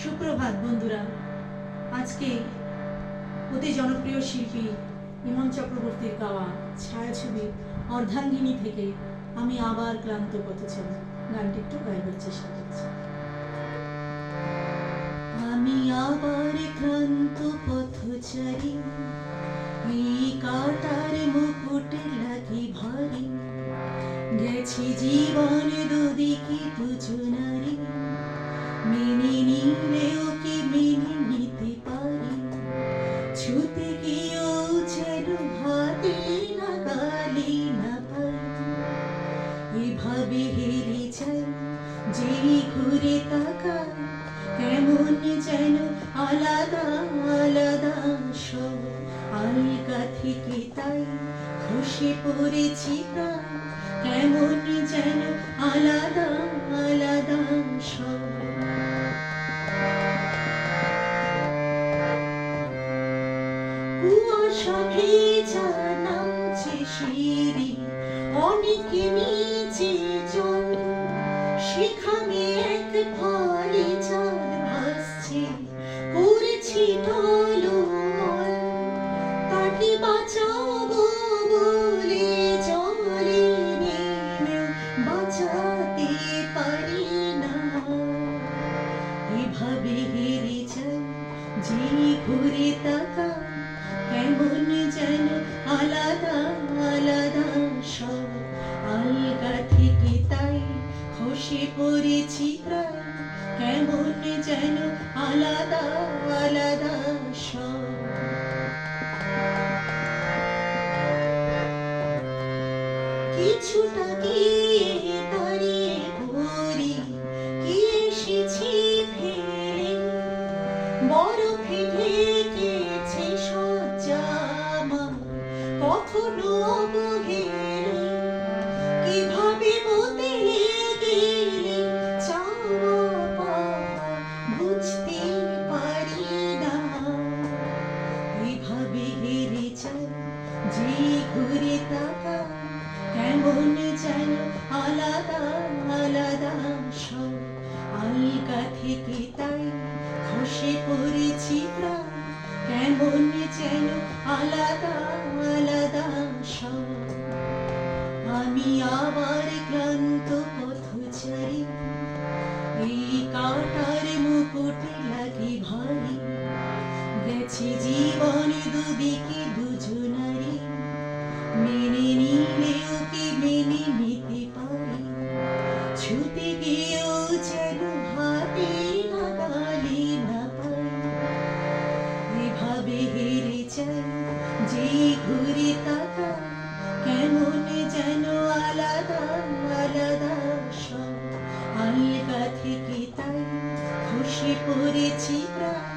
সুপ্রভাত বন্ধুরা। আজকে অতি জনপ্রিয় শিল্পী ইমন চক্রবর্তীর গাওয়া ছায়াছবি অর্ধাঙ্গিনী থেকে আমি আবার ক্লান্ত পথচারী গানটি একটু গাইবার চেষ্টা করছি। আমি আবার ক্লান্ত পথচারী, এই কাটার মুকুট লাগি ভারী, গেছি জীবনে দুদিকে দুজনারি, মেনে নিলেও কি মেনে নিতে পারি, ছুতে গিয়েও যেন হাতে নাগালি না পাই, এভাবে হেরে যাই যেই ঘুরে তাকাই, কেমন যেন আলাদা আলাদা সব আলগা থেকে তাই খসে পড়েছি প্রায়, কেমন যেন আলাদা আলাদা সব। কুয়াশা ভেজা নামছে সিঁড়ি, অনেকে নিচে জল, সেখানে এক ফালি চাঁদ ভাসছে, করেছি টলমল, তাকে বাঁচাবো বলে জলে নেমেও বাঁচাতে পারি না, এভাবে হেরে যাই যে ঘুরে তাকাই, কেমন যেন আলাদা আলাদা সব আলগা থেকে তাই খসে পড়েছি প্রায়, কেমন যেন আলাদা আলাদা সব। কিছুটা গিয়ে দাঁড়িয়ে পড়ি, কি এসেছি ফেলে, বরফে ঢেকেছে সজ্জা আমার, কখনো অবহেলে, কিভাবে বদলে গেলে চাওয়া পাওয়া বুঝতে পারি না, এভাবে হেরে যাই যে ঘুরে তাকাই, কেমন যেন আলাদা আলাদা সব আলগা থেকে তাই খসে পড়েছি প্রায়, কেমন যেন আলাদা আলাদা সব। আমি আবার ক্লান্ত পথচারী, এই কাটার মুকুট লাগি ভারী, গেছি জীবনে দুদিকে দুজনারি, মেনে নিলেও কি মেনে নিতে পারি, ছুতে গিয়েও যেন হাতে নাগালি না পাই, এভাবে হেরে যাই যে ঘুরে তাকাই, কেমন যেন আলাদা আলাদা সব আলগা থেকে তাই খসে পড়েছি প্রায়,